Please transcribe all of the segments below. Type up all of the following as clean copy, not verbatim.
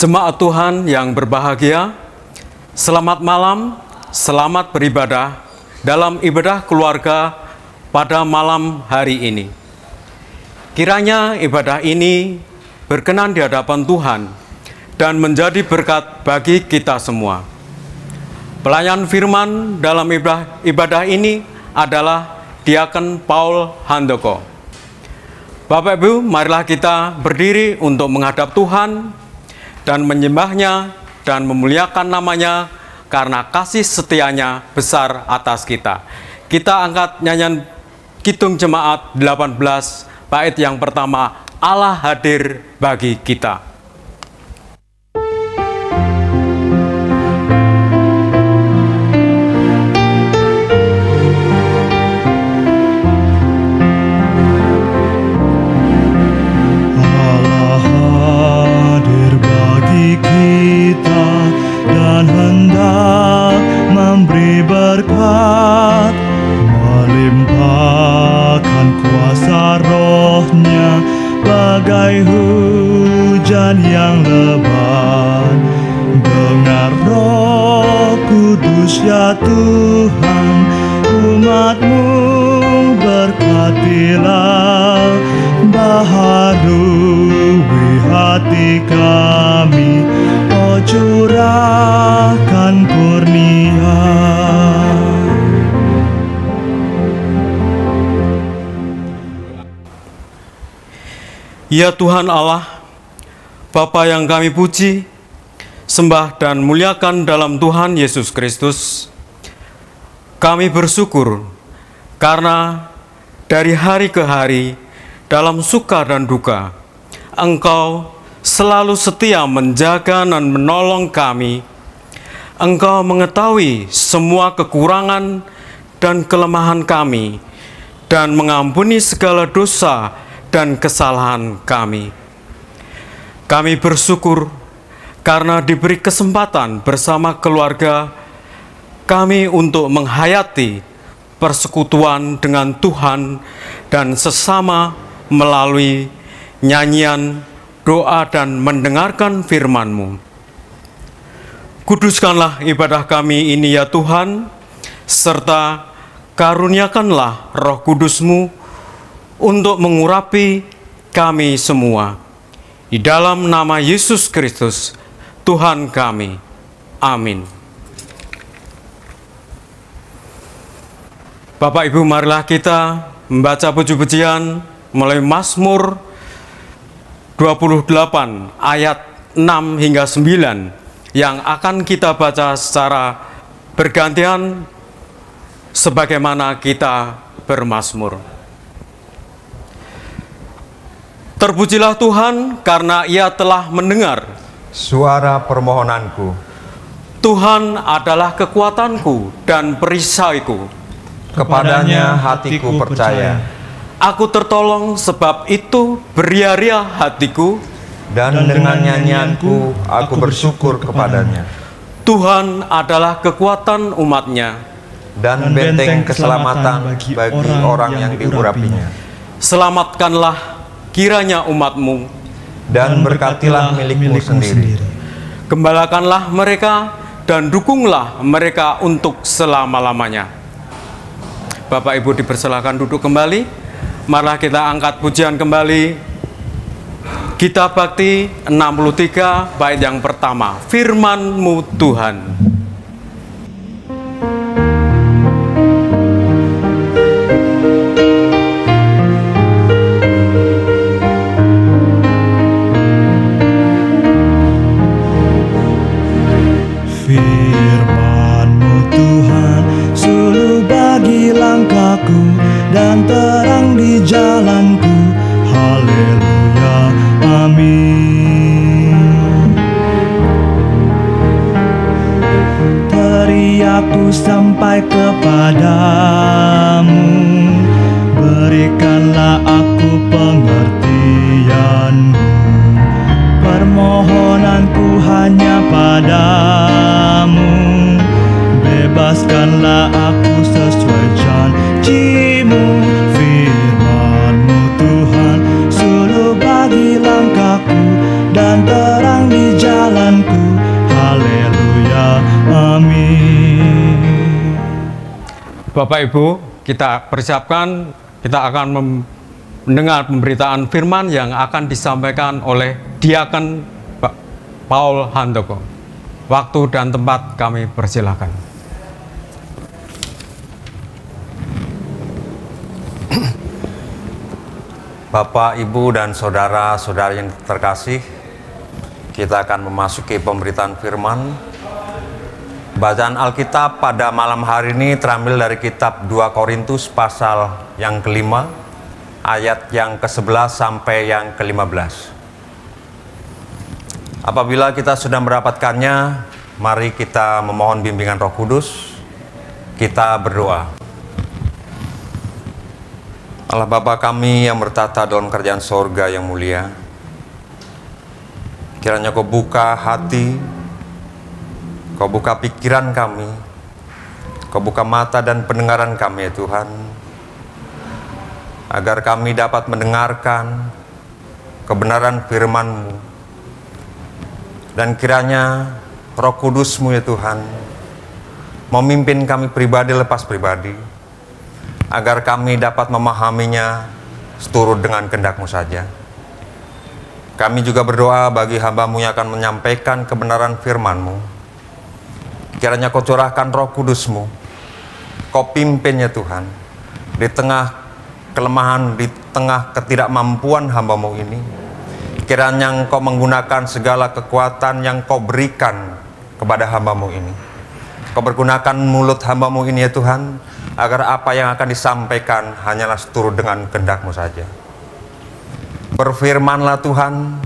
Jemaat Tuhan yang berbahagia, selamat malam, selamat beribadah dalam ibadah keluarga pada malam hari ini. Kiranya ibadah ini berkenan di hadapan Tuhan dan menjadi berkat bagi kita semua. Pelayan firman dalam ibadah ini adalah Diakon Paul Handoko. Bapak Ibu, marilah kita berdiri untuk menghadap Tuhan dan menyembahnya dan memuliakan namanya karena kasih setianya besar atas kita. Kita angkat nyanyian Kidung Jemaat 18, bait yang pertama, Allah hadir bagi kita. Kita dan hendak memberi berkat, melimpahkan kuasa rohnya bagai hujan yang lebat. Dengar Roh Kudus ya Tuhan, umat-Mu berkatilah, baharui hati kami, oh curahkan kurnia. Ya Tuhan Allah, Bapa yang kami puji, sembah dan muliakan dalam Tuhan Yesus Kristus, kami bersyukur karena dari hari ke hari, dalam suka dan duka, Engkau selalu setia menjaga dan menolong kami. Engkau mengetahui semua kekurangan dan kelemahan kami, dan mengampuni segala dosa dan kesalahan kami. Kami bersyukur karena diberi kesempatan bersama keluarga kami untuk menghayati persekutuan dengan Tuhan dan sesama melalui nyanyian, doa, dan mendengarkan firman-Mu. Kuduskanlah ibadah kami ini ya Tuhan, serta karuniakanlah Roh Kudus-Mu untuk mengurapi kami semua. Di dalam nama Yesus Kristus, Tuhan kami. Amin. Bapak Ibu, marilah kita membaca puji-pujian melalui Mazmur 28 ayat 6 hingga 9 yang akan kita baca secara bergantian sebagaimana kita bermazmur. Terpujilah Tuhan karena Ia telah mendengar suara permohonanku. Tuhan adalah kekuatanku dan perisaiku. Kepadanya hatiku percaya. Aku tertolong, sebab itu beria-ria hatiku, dan dengan nyanyianku aku bersyukur kepadanya. Tuhan adalah kekuatan umat-Nya dan benteng keselamatan bagi orang yang diurapinya. Selamatkanlah kiranya umat-Mu, dan berkatilah milikmu sendiri. Gembalakanlah mereka dan dukunglah mereka untuk selama-lamanya. Bapak Ibu dipersilakan duduk kembali. Marilah kita angkat pujian kembali. Kitab Bakti 63 bait yang pertama, Firman-Mu Tuhan. Firman-Mu Tuhan, suluh bagi langkahku dan terang di jalanku. Haleluya, amin. Teriakku sampai kepadamu, berikanlah aku pengertian-Mu. Permohonanku hanya padamu, bebaskanlah aku sesuai janji-Mu. Firman-Mu Tuhan, suluh bagi langkahku dan terang di jalan Bapak Ibu, kita persiapkan, kita akan mendengar pemberitaan firman yang akan disampaikan oleh Diaken Paul Handoko. Waktu dan tempat kami persilakan. Bapak, Ibu, dan saudara-saudara yang terkasih, kita akan memasuki pemberitaan firman. Bacaan Alkitab pada malam hari ini terambil dari kitab 2 Korintus pasal yang kelima, ayat yang ke-11 sampai yang ke-15. Apabila kita sudah mendapatkannya, mari kita memohon bimbingan Roh Kudus. Kita berdoa. Allah Bapa kami yang bertata dalam kerajaan sorga yang mulia, kiranya Kau buka hati, Kau buka pikiran kami, Kau buka mata dan pendengaran kami ya Tuhan, agar kami dapat mendengarkan kebenaran firman-Mu, dan kiranya Roh Kudus-Mu ya Tuhan memimpin kami pribadi lepas pribadi, agar kami dapat memahaminya seturut dengan kehendak-Mu saja. Kami juga berdoa bagi hamba-Mu yang akan menyampaikan kebenaran firman-Mu. Kiranya Kau curahkan Roh Kudus-Mu, Kau pimpin ya Tuhan, di tengah kelemahan, di tengah ketidakmampuan hamba-Mu ini. Kiranya Engkau menggunakan segala kekuatan yang Kau berikan kepada hamba-Mu ini. Kau pergunakan mulut hamba-Mu ini ya Tuhan, agar apa yang akan disampaikan hanyalah seturut dengan kehendak-Mu saja. Berfirmanlah Tuhan,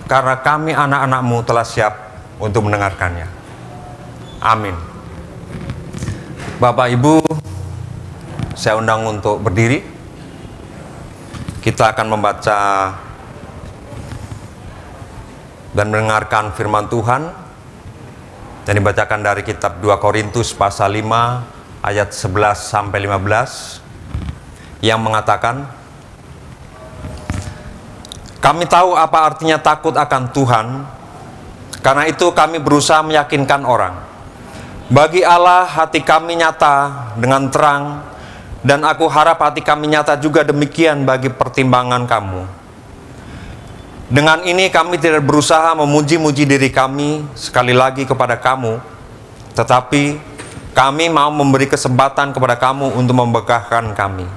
karena kami anak-anak-Mu telah siap untuk mendengarkannya. Amin. Bapak Ibu, saya undang untuk berdiri. Kita akan membaca dan mendengarkan firman Tuhan yang dibacakan dari kitab 2 Korintus pasal 5 ayat 11 sampai 15 yang mengatakan, kami tahu apa artinya takut akan Tuhan, karena itu kami berusaha meyakinkan orang. Bagi Allah hati kami nyata dengan terang, dan aku harap hati kami nyata juga demikian bagi pertimbangan kamu. Dengan ini kami tidak berusaha memuji-muji diri kami sekali lagi kepada kamu, tetapi kami mau memberi kesempatan kepada kamu untuk membegahkan kami,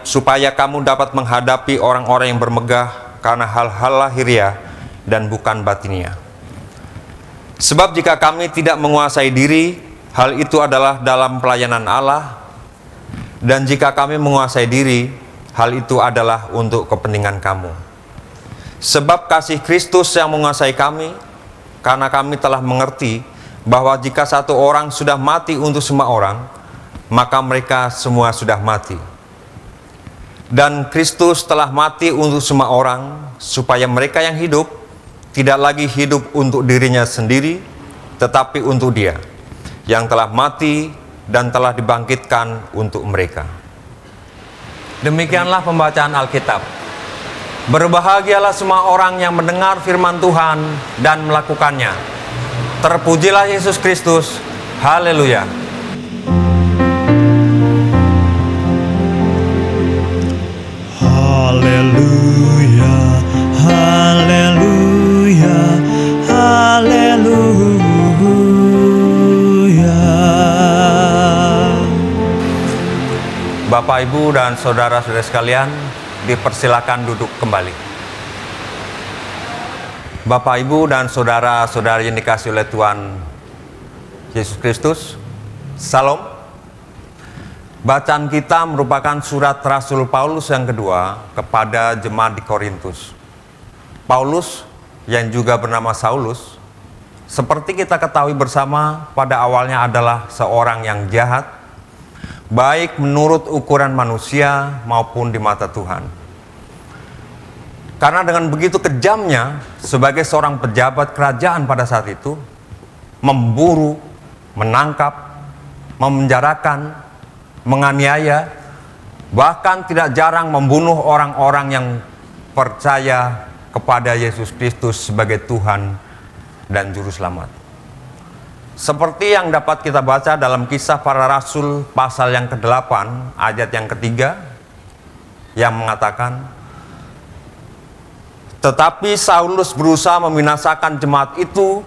supaya kamu dapat menghadapi orang-orang yang bermegah karena hal-hal lahiriah dan bukan batinia. Sebab jika kami tidak menguasai diri, hal itu adalah dalam pelayanan Allah, dan jika kami menguasai diri, hal itu adalah untuk kepentingan kamu. Sebab kasih Kristus yang menguasai kami, karena kami telah mengerti bahwa jika satu orang sudah mati untuk semua orang, maka mereka semua sudah mati. Dan Kristus telah mati untuk semua orang, supaya mereka yang hidup tidak lagi hidup untuk dirinya sendiri, tetapi untuk Dia yang telah mati dan telah dibangkitkan untuk mereka. Demikianlah pembacaan Alkitab. Berbahagialah semua orang yang mendengar firman Tuhan dan melakukannya. Terpujilah Yesus Kristus. Haleluya. Haleluya, haleluya, haleluya. Bapak, Ibu, dan saudara-saudara sekalian, dipersilakan duduk kembali. Bapak, Ibu, dan saudara-saudara yang dikasihi oleh Tuhan Yesus Kristus, Salam. Bacaan kita merupakan surat Rasul Paulus yang kedua kepada jemaat di Korintus. Paulus, yang juga bernama Saulus, seperti kita ketahui bersama, pada awalnya adalah seorang yang jahat, baik menurut ukuran manusia maupun di mata Tuhan. Karena dengan begitu kejamnya, sebagai seorang pejabat kerajaan pada saat itu, memburu, menangkap, memenjarakan, menganiaya, bahkan tidak jarang membunuh orang-orang yang percaya kepada Yesus Kristus sebagai Tuhan dan Juru Selamat. Seperti yang dapat kita baca dalam Kisah Para Rasul pasal yang ke-8 ayat yang ketiga, yang mengatakan, tetapi Saulus berusaha membinasakan jemaat itu,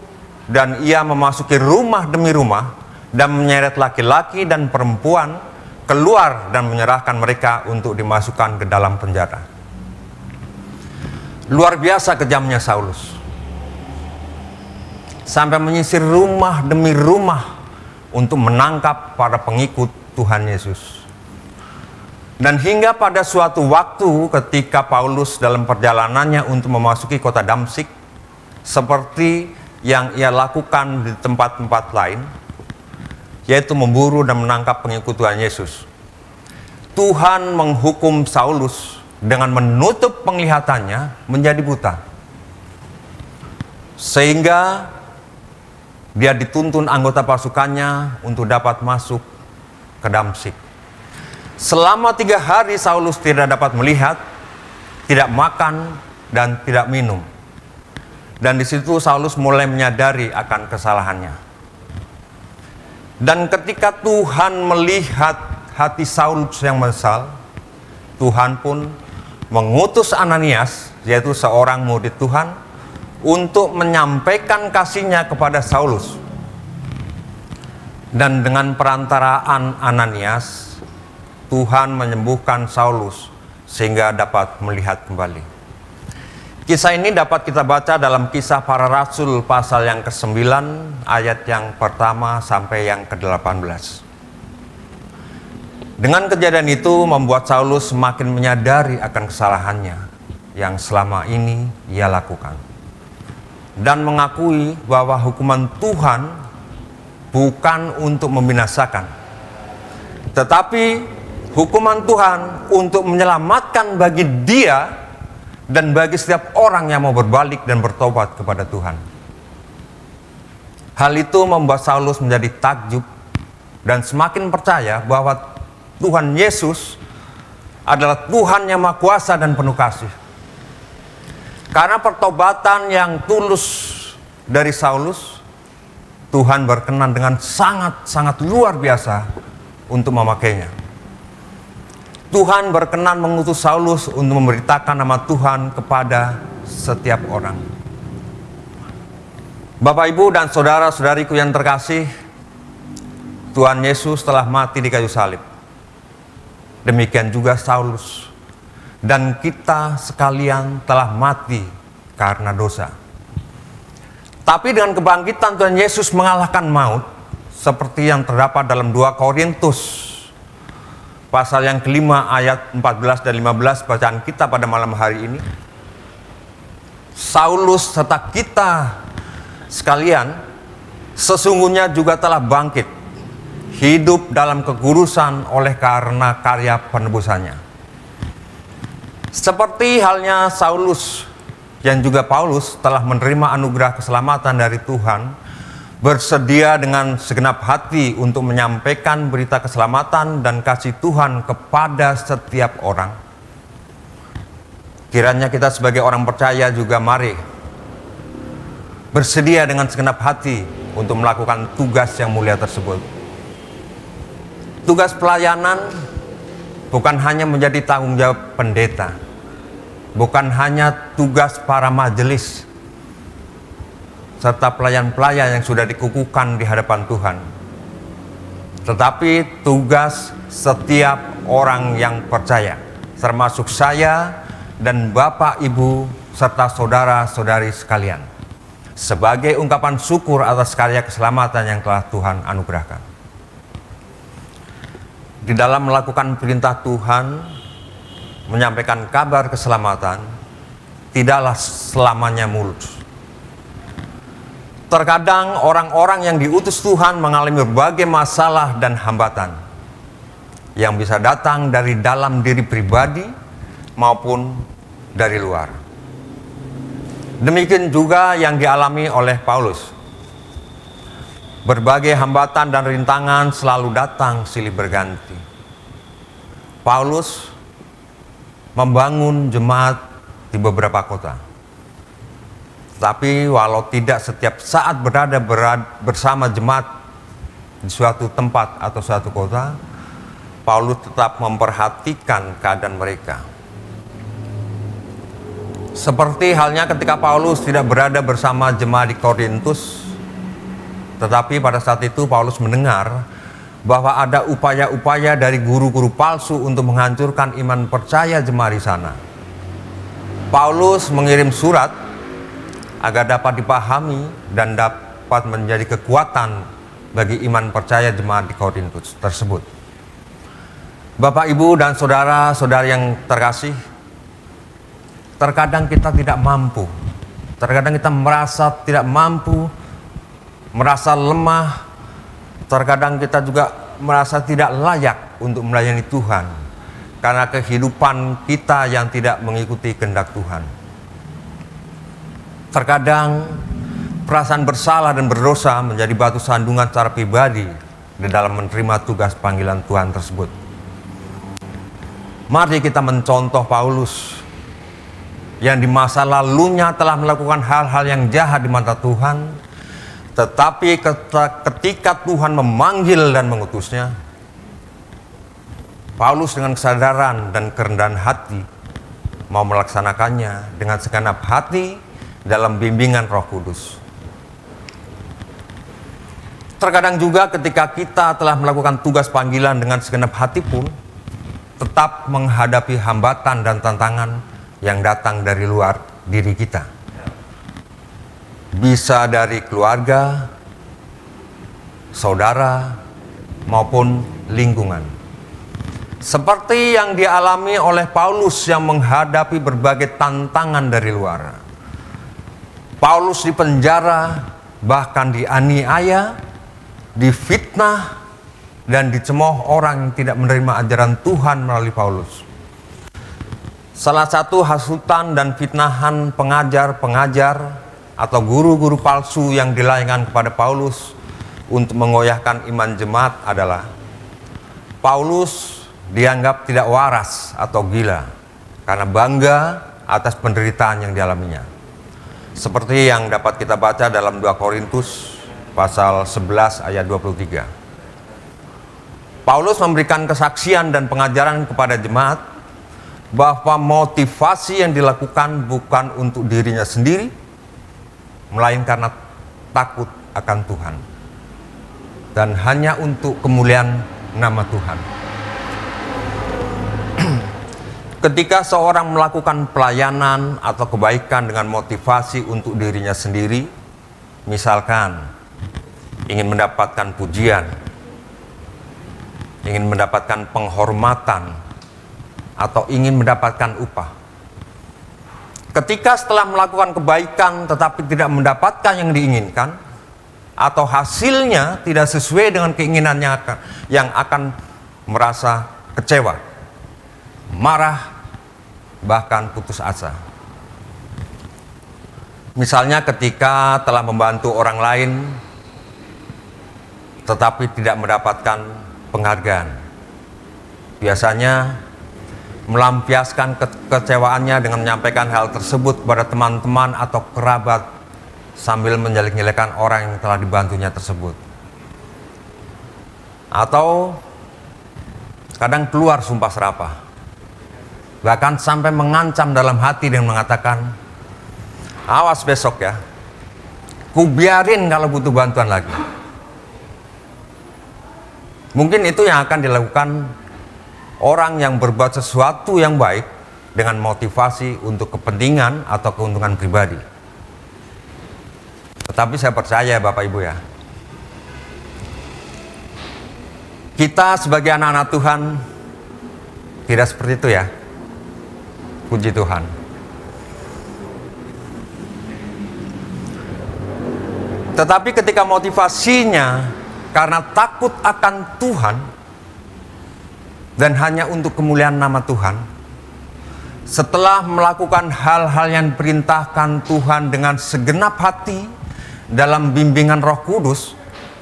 dan ia memasuki rumah demi rumah dan menyeret laki-laki dan perempuan keluar dan menyerahkan mereka untuk dimasukkan ke dalam penjara. Luar biasa kejamnya Saulus, sampai menyisir rumah demi rumah untuk menangkap para pengikut Tuhan Yesus. Dan hingga pada suatu waktu ketika Paulus dalam perjalanannya untuk memasuki kota Damsyik, seperti yang ia lakukan di tempat-tempat lain, yaitu memburu dan menangkap pengikut Tuhan Yesus, Tuhan menghukum Saulus dengan menutup penglihatannya menjadi buta, sehingga dia dituntun anggota pasukannya untuk dapat masuk ke Damsyik. Selama 3 hari Saulus tidak dapat melihat, tidak makan, dan tidak minum. Dan di situ Saulus mulai menyadari akan kesalahannya. Dan ketika Tuhan melihat hati Saulus yang menyesal, Tuhan pun mengutus Ananias, yaitu seorang murid Tuhan, untuk menyampaikan kasihnya kepada Saulus. Dan dengan perantaraan Ananias, Tuhan menyembuhkan Saulus sehingga dapat melihat kembali. Kisah ini dapat kita baca dalam Kisah Para Rasul pasal yang ke-9 ayat yang pertama sampai yang ke-18. Dengan kejadian itu membuat Saulus semakin menyadari akan kesalahannya yang selama ini ia lakukan, dan mengakui bahwa hukuman Tuhan bukan untuk membinasakan, tetapi hukuman Tuhan untuk menyelamatkan bagi dia dan bagi setiap orang yang mau berbalik dan bertobat kepada Tuhan. Hal itu membuat Saulus menjadi takjub dan semakin percaya bahwa Tuhan Yesus adalah Tuhan yang Maha Kuasa dan penuh kasih. Karena pertobatan yang tulus dari Saulus, Tuhan berkenan dengan sangat-sangat luar biasa untuk memakainya. Tuhan berkenan mengutus Saulus untuk memberitakan nama Tuhan kepada setiap orang. Bapak, Ibu, dan saudara-saudariku yang terkasih, Tuhan Yesus telah mati di kayu salib. Demikian juga Saulus. Dan kita sekalian telah mati karena dosa. Tapi dengan kebangkitan Tuhan Yesus mengalahkan maut, seperti yang terdapat dalam 2 Korintus pasal yang ke-5 ayat 14 dan 15 bacaan kita pada malam hari ini. Saulus serta kita sekalian sesungguhnya juga telah bangkit, hidup dalam kekudusan oleh karena karya penebusannya. Seperti halnya Saulus yang juga Paulus telah menerima anugerah keselamatan dari Tuhan, bersedia dengan segenap hati untuk menyampaikan berita keselamatan dan kasih Tuhan kepada setiap orang. Kiranya kita sebagai orang percaya juga mari bersedia dengan segenap hati untuk melakukan tugas yang mulia tersebut. Tugas pelayanan bukan hanya menjadi tanggung jawab pendeta, bukan hanya tugas para majelis serta pelayan-pelayan yang sudah dikukuhkan di hadapan Tuhan, tetapi tugas setiap orang yang percaya, termasuk saya dan Bapak, Ibu, serta saudara-saudari sekalian, sebagai ungkapan syukur atas karya keselamatan yang telah Tuhan anugerahkan. Di dalam melakukan perintah Tuhan, menyampaikan kabar keselamatan, tidaklah selamanya mulus. Terkadang orang-orang yang diutus Tuhan mengalami berbagai masalah dan hambatan yang bisa datang dari dalam diri pribadi maupun dari luar. Demikian juga yang dialami oleh Paulus. Berbagai hambatan dan rintangan selalu datang silih berganti. Paulus membangun jemaat di beberapa kota. Tapi walau tidak setiap saat berada bersama jemaat di suatu tempat atau suatu kota, Paulus tetap memperhatikan keadaan mereka. Seperti halnya ketika Paulus tidak berada bersama jemaat di Korintus, tetapi pada saat itu Paulus mendengar bahwa ada upaya-upaya dari guru-guru palsu untuk menghancurkan iman percaya jemaat di sana. Paulus mengirim surat agar dapat dipahami dan dapat menjadi kekuatan bagi iman percaya jemaat di Korintus tersebut. Bapak, Ibu, dan saudara-saudari yang terkasih, terkadang kita tidak mampu, terkadang kita merasa tidak mampu, merasa lemah, terkadang kita juga merasa tidak layak untuk melayani Tuhan karena kehidupan kita yang tidak mengikuti kehendak Tuhan. Terkadang perasaan bersalah dan berdosa menjadi batu sandungan secara pribadi di dalam menerima tugas panggilan Tuhan tersebut. Mari kita mencontoh Paulus yang di masa lalunya telah melakukan hal-hal yang jahat di mata Tuhan, tetapi ketika Tuhan memanggil dan mengutusnya, Paulus dengan kesadaran dan kerendahan hati mau melaksanakannya dengan segenap hati dalam bimbingan Roh Kudus. Terkadang juga ketika kita telah melakukan tugas panggilan dengan segenap hati pun, tetap menghadapi hambatan dan tantangan yang datang dari luar diri kita. Bisa dari keluarga, saudara, maupun lingkungan. Seperti yang dialami oleh Paulus yang menghadapi berbagai tantangan dari luar. Paulus dipenjara, bahkan dianiaya, difitnah, dan dicemooh orang yang tidak menerima ajaran Tuhan melalui Paulus. Salah satu hasutan dan fitnahan pengajar-pengajar atau guru-guru palsu yang dilayangkan kepada Paulus untuk mengoyahkan iman jemaat adalah Paulus dianggap tidak waras atau gila karena bangga atas penderitaan yang dialaminya. Seperti yang dapat kita baca dalam 2 Korintus pasal 11 ayat 23. Paulus memberikan kesaksian dan pengajaran kepada jemaat bahwa motivasi yang dilakukan bukan untuk dirinya sendiri, melainkan karena takut akan Tuhan dan hanya untuk kemuliaan nama Tuhan. Ketika seorang melakukan pelayanan atau kebaikan dengan motivasi untuk dirinya sendiri, misalkan ingin mendapatkan pujian, ingin mendapatkan penghormatan, atau ingin mendapatkan upah. Ketika setelah melakukan kebaikan tetapi tidak mendapatkan yang diinginkan, atau hasilnya tidak sesuai dengan keinginannya, yang akan merasa kecewa, marah, bahkan putus asa. Misalnya ketika telah membantu orang lain tetapi tidak mendapatkan penghargaan, biasanya melampiaskan kekecewaannya dengan menyampaikan hal tersebut kepada teman-teman atau kerabat sambil menjelek-jelekan orang yang telah dibantunya tersebut. Atau kadang keluar sumpah serapah, bahkan sampai mengancam dalam hati dan mengatakan, awas besok ya, ku biarin kalau butuh bantuan lagi. Mungkin itu yang akan dilakukan orang yang berbuat sesuatu yang baik dengan motivasi untuk kepentingan atau keuntungan pribadi. Tetapi saya percaya Bapak Ibu ya, kita sebagai anak-anak Tuhan tidak seperti itu ya. Puji Tuhan. Tetapi ketika motivasinya karena takut akan Tuhan dan hanya untuk kemuliaan nama Tuhan, setelah melakukan hal-hal yang diperintahkan Tuhan dengan segenap hati dalam bimbingan Roh Kudus,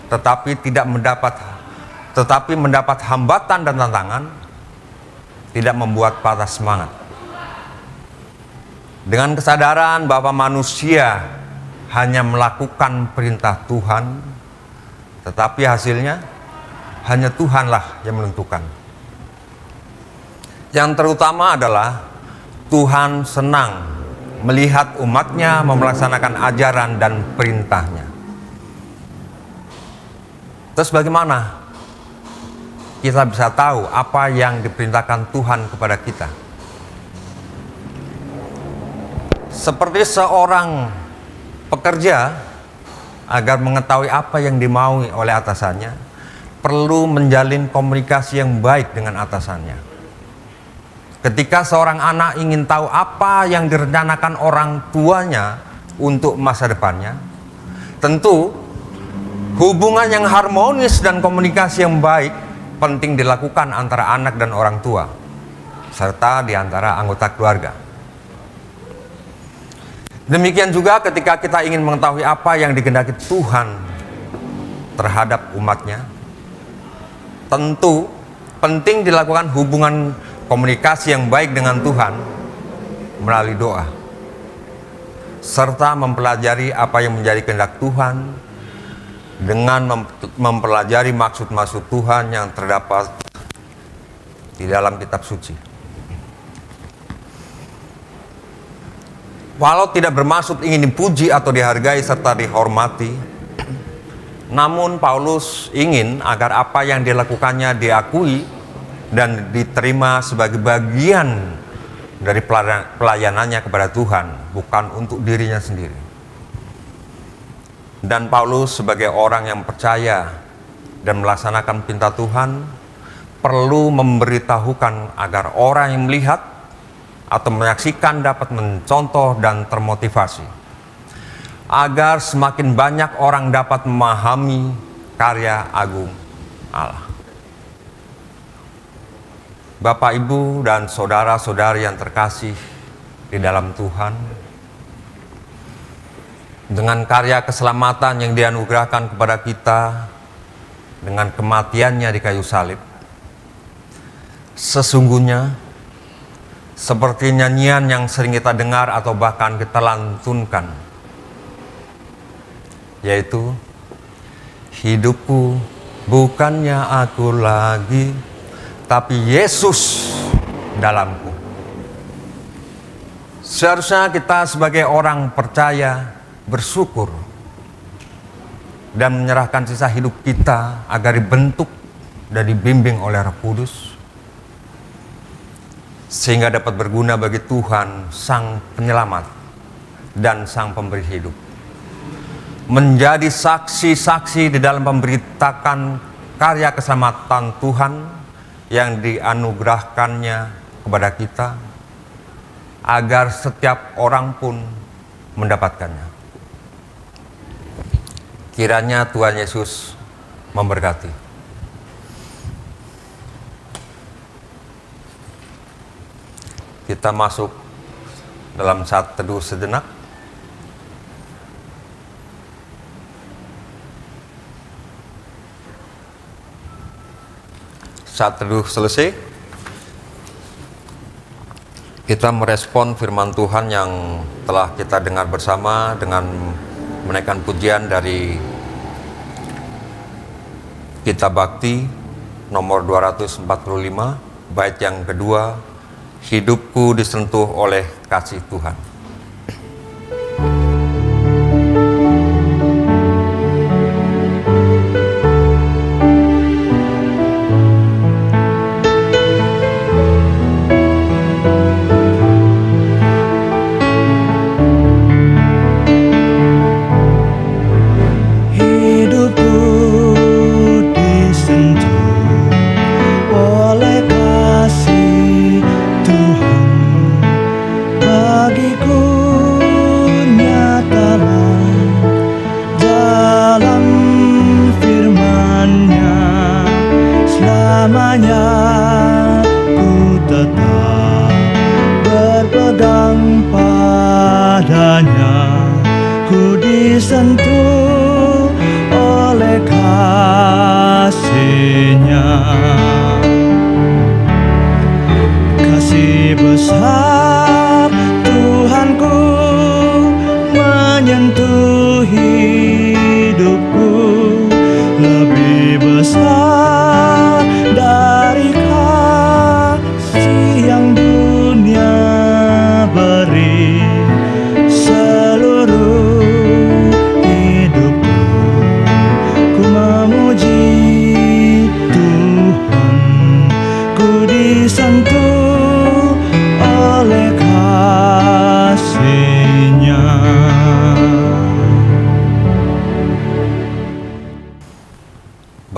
tetapi mendapat hambatan dan tantangan, tidak membuat patah semangat. Dengan kesadaran bahwa manusia hanya melakukan perintah Tuhan, tetapi hasilnya hanya Tuhanlah yang menentukan. Yang terutama adalah Tuhan senang melihat umatnya melaksanakan ajaran dan perintahnya. Terus bagaimana kita bisa tahu apa yang diperintahkan Tuhan kepada kita? Seperti seorang pekerja, agar mengetahui apa yang dimaui oleh atasannya, perlu menjalin komunikasi yang baik dengan atasannya. Ketika seorang anak ingin tahu apa yang direncanakan orang tuanya untuk masa depannya, tentu hubungan yang harmonis dan komunikasi yang baik penting dilakukan antara anak dan orang tua, serta di antara anggota keluarga. Demikian juga ketika kita ingin mengetahui apa yang dikehendaki Tuhan terhadap umatnya, tentu penting dilakukan hubungan komunikasi yang baik dengan Tuhan melalui doa, serta mempelajari apa yang menjadi kehendak Tuhan dengan mempelajari maksud-maksud Tuhan yang terdapat di dalam kitab suci. Walau tidak bermaksud ingin dipuji atau dihargai serta dihormati, namun Paulus ingin agar apa yang dilakukannya diakui dan diterima sebagai bagian dari pelayanannya kepada Tuhan, bukan untuk dirinya sendiri. Dan Paulus sebagai orang yang percaya dan melaksanakan perintah Tuhan perlu memberitahukan agar orang yang melihat atau menyaksikan dapat mencontoh dan termotivasi, agar semakin banyak orang dapat memahami karya agung Allah. Bapak, Ibu, dan saudara-saudari yang terkasih di dalam Tuhan, dengan karya keselamatan yang dianugerahkan kepada kita dengan kematiannya di kayu salib, sesungguhnya seperti nyanyian yang sering kita dengar atau bahkan kita lantunkan, yaitu hidupku bukannya aku lagi, tapi Yesus dalamku. Seharusnya kita sebagai orang percaya bersyukur dan menyerahkan sisa hidup kita agar dibentuk dan dibimbing oleh Roh Kudus, sehingga dapat berguna bagi Tuhan, Sang Penyelamat dan Sang Pemberi hidup. Menjadi saksi-saksi di dalam memberitakan karya keselamatan Tuhan yang dianugerahkannya kepada kita, agar setiap orang pun mendapatkannya. Kiranya Tuhan Yesus memberkati. Kita masuk dalam saat teduh sejenak. Saat teduh selesai, kita merespon firman Tuhan yang telah kita dengar bersama dengan menaikkan pujian dari Kitab Bakti nomor 245, bait yang kedua, hidupku disentuh oleh kasih Tuhan. Bagiku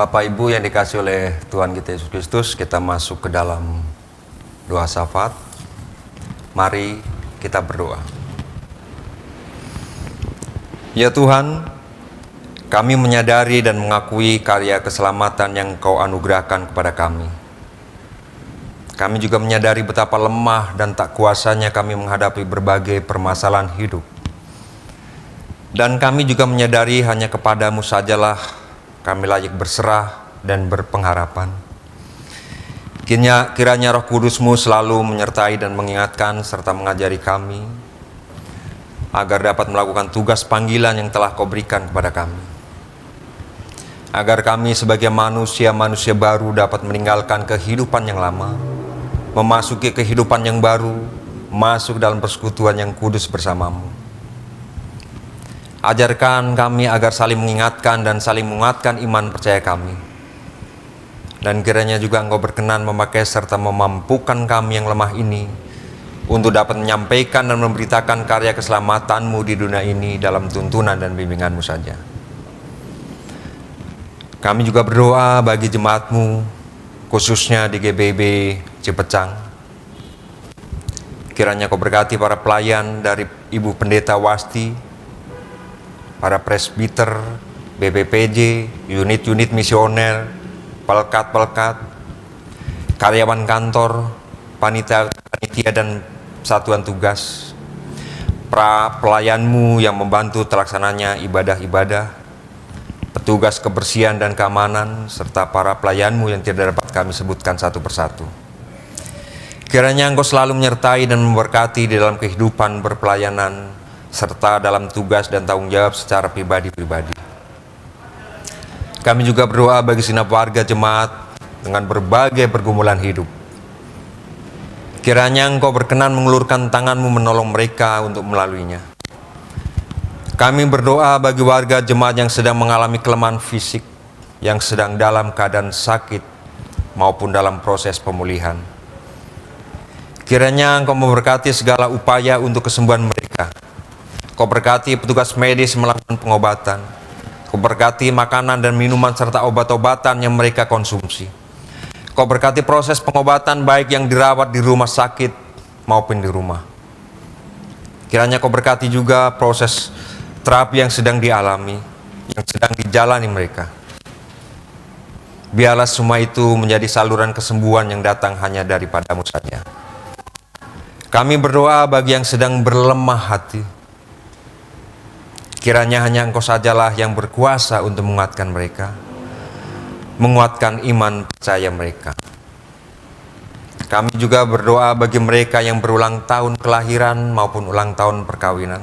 Bapak Ibu yang dikasih oleh Tuhan kita Yesus Kristus, kita masuk ke dalam doa syafaat. Mari kita berdoa. Ya Tuhan, kami menyadari dan mengakui karya keselamatan yang Kau anugerahkan kepada kami. Kami juga menyadari betapa lemah dan tak kuasanya kami menghadapi berbagai permasalahan hidup. Dan kami juga menyadari hanya kepadamu sajalah kami layak berserah dan berpengharapan. Kiranya Roh Kudus-Mu selalu menyertai dan mengingatkan serta mengajari kami agar dapat melakukan tugas panggilan yang telah Kau berikan kepada kami. Agar kami sebagai manusia-manusia baru dapat meninggalkan kehidupan yang lama, memasuki kehidupan yang baru, masuk dalam persekutuan yang kudus bersama-Mu. Ajarkan kami agar saling mengingatkan dan saling menguatkan iman percaya kami. Dan kiranya juga Engkau berkenan memakai serta memampukan kami yang lemah ini untuk dapat menyampaikan dan memberitakan karya keselamatan-Mu di dunia ini dalam tuntunan dan bimbingan-Mu saja. Kami juga berdoa bagi jemaat-Mu, khususnya di GBB Cipecang. Kiranya Kau berkati para pelayan dari Ibu Pendeta Wasti, para presbiter, BPPJ, unit-unit misioner, pelkat-pelkat, karyawan kantor, panitia dan satuan tugas, pelayan-Mu yang membantu terlaksananya ibadah-ibadah, petugas kebersihan dan keamanan, serta para pelayan-Mu yang tidak dapat kami sebutkan satu persatu. Kiranya Engkau selalu menyertai dan memberkati di dalam kehidupan berpelayanan, serta dalam tugas dan tanggung jawab secara pribadi-pribadi. Kami juga berdoa bagi segenap warga jemaat dengan berbagai pergumulan hidup. Kiranya Engkau berkenan mengulurkan tangan-Mu menolong mereka untuk melaluinya. Kami berdoa bagi warga jemaat yang sedang mengalami kelemahan fisik, yang sedang dalam keadaan sakit maupun dalam proses pemulihan. Kiranya Engkau memberkati segala upaya untuk kesembuhan mereka. Kau berkati petugas medis melakukan pengobatan. Kau berkati makanan dan minuman serta obat-obatan yang mereka konsumsi. Kau berkati proses pengobatan baik yang dirawat di rumah sakit maupun di rumah. Kiranya Kau berkati juga proses terapi yang sedang dialami, yang sedang dijalani mereka. Biarlah semua itu menjadi saluran kesembuhan yang datang hanya daripada-Mu saja. Kami berdoa bagi yang sedang berlemah hati. Kiranya hanya Engkau sajalah yang berkuasa untuk menguatkan mereka, menguatkan iman percaya mereka. Kami juga berdoa bagi mereka yang berulang tahun kelahiran maupun ulang tahun perkawinan.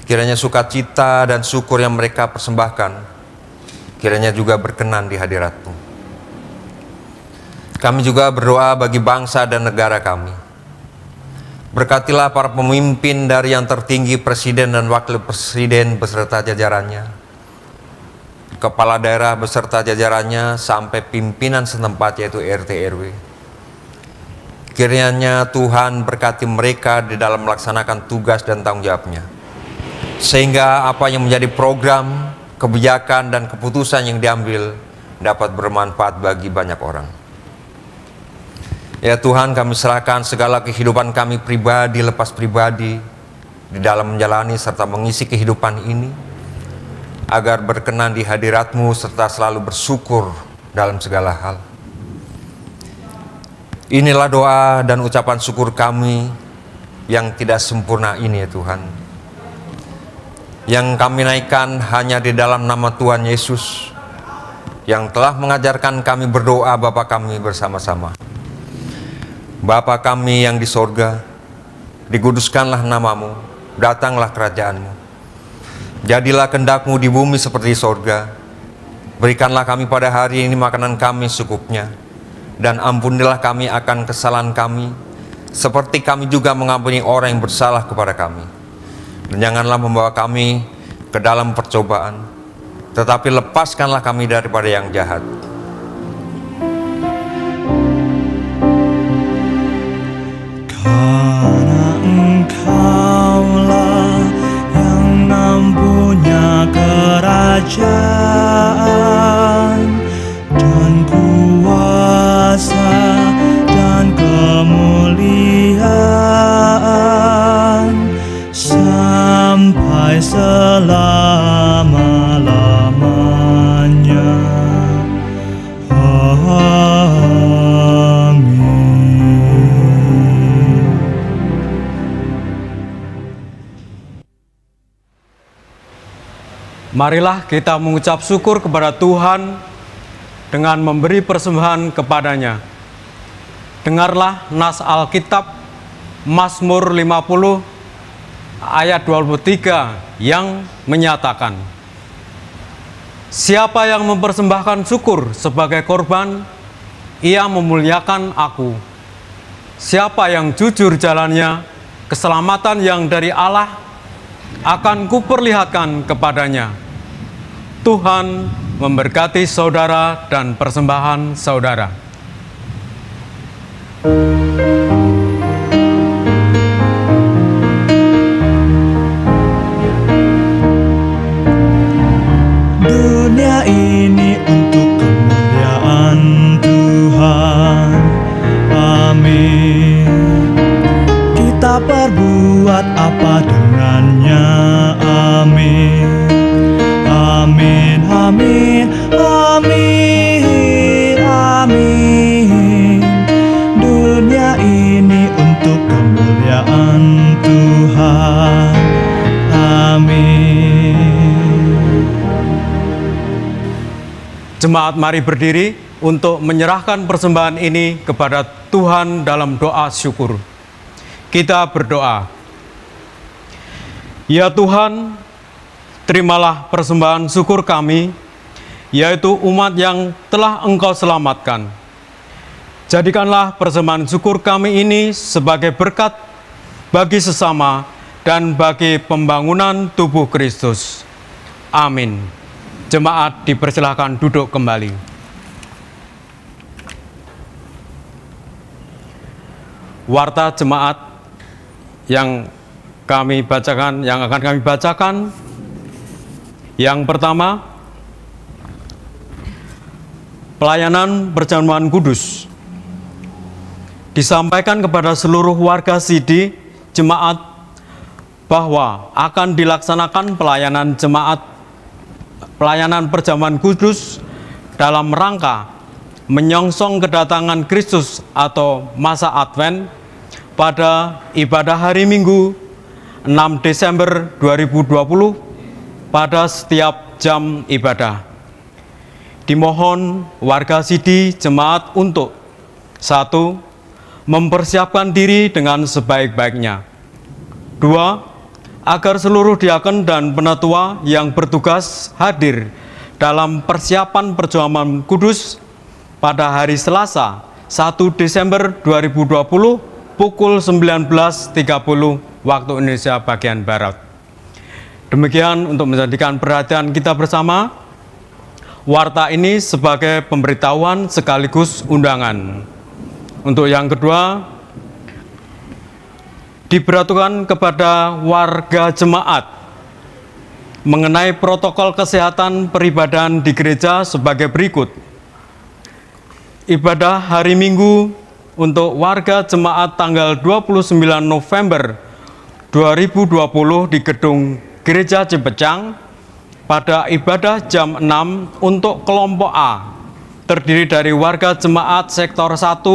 Kiranya sukacita dan syukur yang mereka persembahkan, kiranya juga berkenan di hadirat-Mu. Kami juga berdoa bagi bangsa dan negara kami. Berkatilah para pemimpin dari yang tertinggi presiden dan wakil presiden beserta jajarannya, kepala daerah beserta jajarannya, sampai pimpinan setempat yaitu RT RW. Kiranya Tuhan berkati mereka di dalam melaksanakan tugas dan tanggung jawabnya, sehingga apa yang menjadi program, kebijakan dan keputusan yang diambil dapat bermanfaat bagi banyak orang. Ya Tuhan, kami serahkan segala kehidupan kami pribadi lepas pribadi di dalam menjalani serta mengisi kehidupan ini, agar berkenan di hadirat-Mu serta selalu bersyukur dalam segala hal. Inilah doa dan ucapan syukur kami yang tidak sempurna ini ya Tuhan, yang kami naikkan hanya di dalam nama Tuhan Yesus yang telah mengajarkan kami berdoa Bapa kami bersama-sama. Bapa kami yang di sorga, dikuduskanlah nama-Mu, datanglah kerajaan-Mu. Jadilah kehendak-Mu di bumi seperti di sorga. Berikanlah kami pada hari ini makanan kami secukupnya, dan ampunilah kami akan kesalahan kami, seperti kami juga mengampuni orang yang bersalah kepada kami. Dan janganlah membawa kami ke dalam percobaan, tetapi lepaskanlah kami daripada yang jahat. Karena Engkaulah yang mempunyai kerajaan Marilah kita mengucap syukur kepada Tuhan dengan memberi persembahan kepadanya. Dengarlah nas Alkitab Mazmur 50 ayat 23 yang menyatakan, siapa yang mempersembahkan syukur sebagai korban, ia memuliakan aku. Siapa yang jujur jalannya, keselamatan yang dari Allah akan kuperlihatkan kepadanya. Tuhan memberkati saudara dan persembahan saudara. Dunia ini untuk kemuliaan Tuhan. Amin. Kita perbuat apa dengannya? Amin. Amin, amin, amin, amin. Dunia ini untuk kemuliaan Tuhan. Amin. Jemaat, mari berdiri untuk menyerahkan persembahan ini kepada Tuhan dalam doa syukur. Kita berdoa. Ya Tuhan, terimalah persembahan syukur kami, yaitu umat yang telah Engkau selamatkan. Jadikanlah persembahan syukur kami ini sebagai berkat bagi sesama dan bagi pembangunan tubuh Kristus. Amin. Jemaat dipersilahkan duduk kembali. Warta jemaat yang kami bacakan, yang akan kami bacakan. Yang pertama, pelayanan perjamuan kudus. Disampaikan kepada seluruh warga Sidi jemaat bahwa akan dilaksanakan pelayanan perjamuan kudus dalam rangka menyongsong kedatangan Kristus atau masa Advent pada ibadah hari Minggu 6 Desember 2020 pada setiap jam ibadah. Dimohon warga Sidi jemaat untuk 1. Mempersiapkan diri dengan sebaik-baiknya. 2. Agar seluruh diakon dan penatua yang bertugas hadir dalam persiapan perjamuan kudus pada hari Selasa 1 Desember 2020 pukul 19.30 waktu Indonesia bagian Barat. Demikian untuk menjadikan perhatian kita bersama, warta ini sebagai pemberitahuan sekaligus undangan. Untuk yang kedua, diberatukan kepada warga jemaat mengenai protokol kesehatan peribadahan di gereja sebagai berikut. Ibadah hari Minggu untuk warga jemaat tanggal 29 November 2020 di gedung Gereja Cipecang pada ibadah jam 6 untuk kelompok A terdiri dari warga jemaat sektor 1,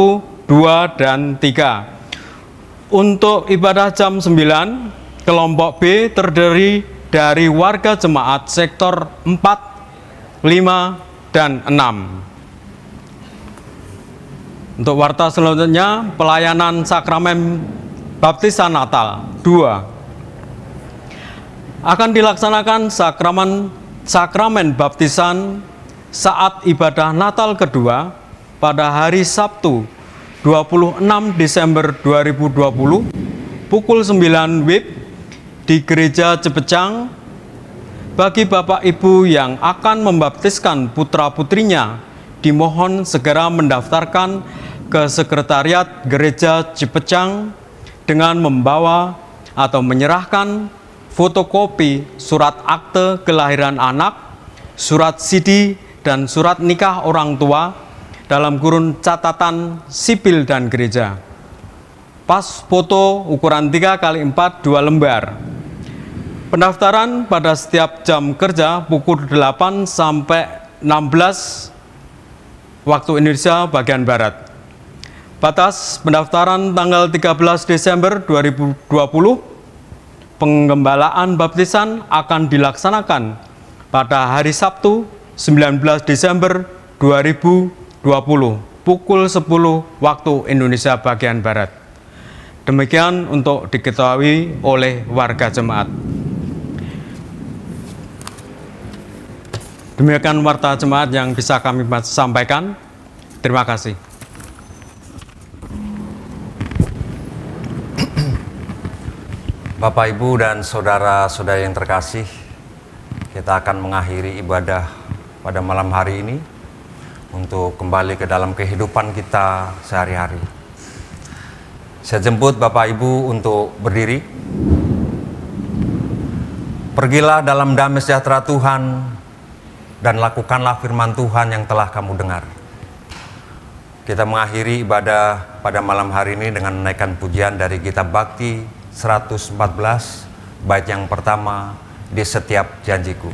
2, dan 3. Untuk ibadah jam 9, kelompok B terdiri dari warga jemaat sektor 4, 5, dan 6. Untuk warta selanjutnya, pelayanan sakramen baptisan Natal 2. Akan dilaksanakan sakramen baptisan saat ibadah Natal kedua pada hari Sabtu 26 Desember 2020 pukul 9 WIB di Gereja Cipecang. Bagi Bapak Ibu yang akan membaptiskan putra-putrinya, dimohon segera mendaftarkan ke Sekretariat Gereja Cipecang dengan membawa atau menyerahkan fotokopi surat akte kelahiran anak, surat CD, dan surat nikah orang tua dalam kurun catatan sipil dan gereja. Pas foto ukuran 3x4 2 lembar. Pendaftaran pada setiap jam kerja pukul 8 sampai 16 waktu Indonesia bagian Barat. Batas pendaftaran tanggal 13 Desember 2020. Penggembalaan baptisan akan dilaksanakan pada hari Sabtu 19 Desember 2020 pukul 10 waktu Indonesia bagian Barat. Demikian untuk diketahui oleh warga jemaat. Demikian warta jemaat yang bisa kami sampaikan. Terima kasih. Bapak, Ibu, dan saudara-saudara yang terkasih, kita akan mengakhiri ibadah pada malam hari ini untuk kembali ke dalam kehidupan kita sehari-hari. Saya jemput Bapak Ibu untuk berdiri. Pergilah dalam damai sejahtera Tuhan dan lakukanlah firman Tuhan yang telah kamu dengar. Kita mengakhiri ibadah pada malam hari ini dengan menaikkan pujian dari kitab Bakti 114 bait yang pertama, di setiap janjiku.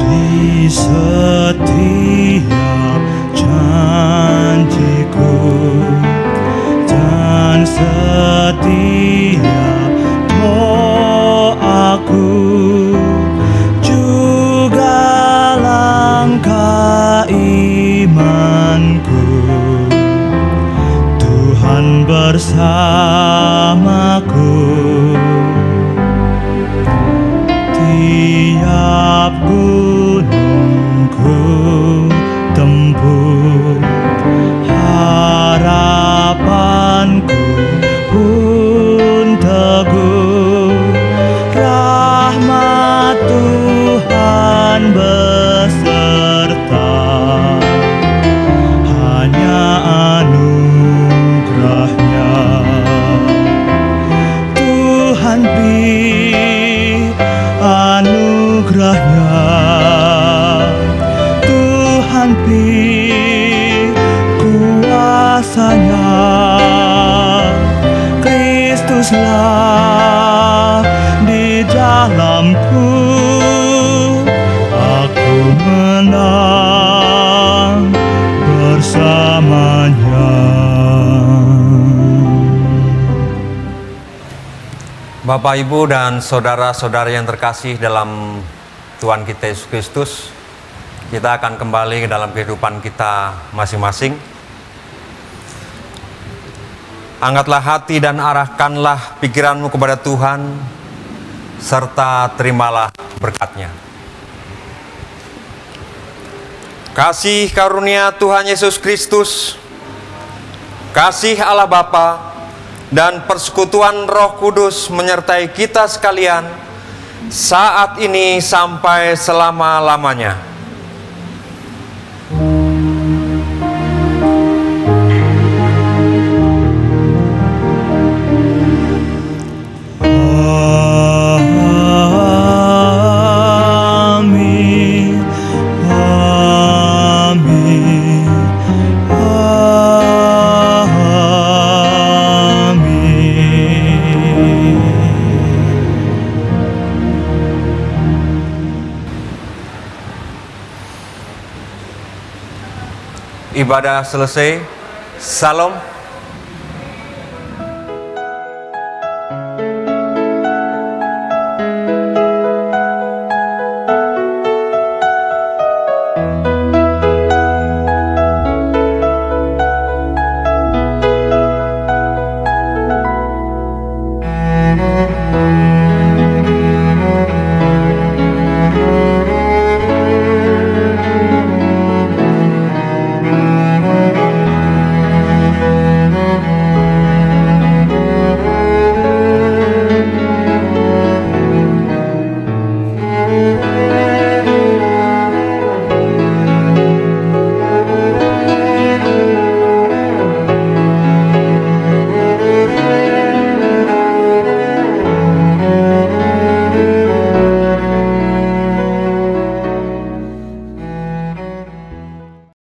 Di setiap janjiku dan setiap doaku, juga langkah imanku, Tuhan bersamaku. Tiap gunungku tempuh, harapanku pun teguh. Rahmat Tuhan beserta, hanya anugerahnya. Tuhan beri anugerahnya, Tuhan beri kuasanya. Kristuslah di dalamku, aku menang bersamanya. Bapak, Ibu, dan saudara-saudara yang terkasih dalam Tuhan kita Yesus Kristus, kita akan kembali ke dalam kehidupan kita masing-masing. Angkatlah hati dan arahkanlah pikiranmu kepada Tuhan, serta terimalah berkat-Nya. Kasih karunia Tuhan Yesus Kristus, kasih Allah Bapa, dan persekutuan Roh Kudus menyertai kita sekalian saat ini sampai selama-lamanya. Amin, amin, amin. Ibadah selesai. Salam.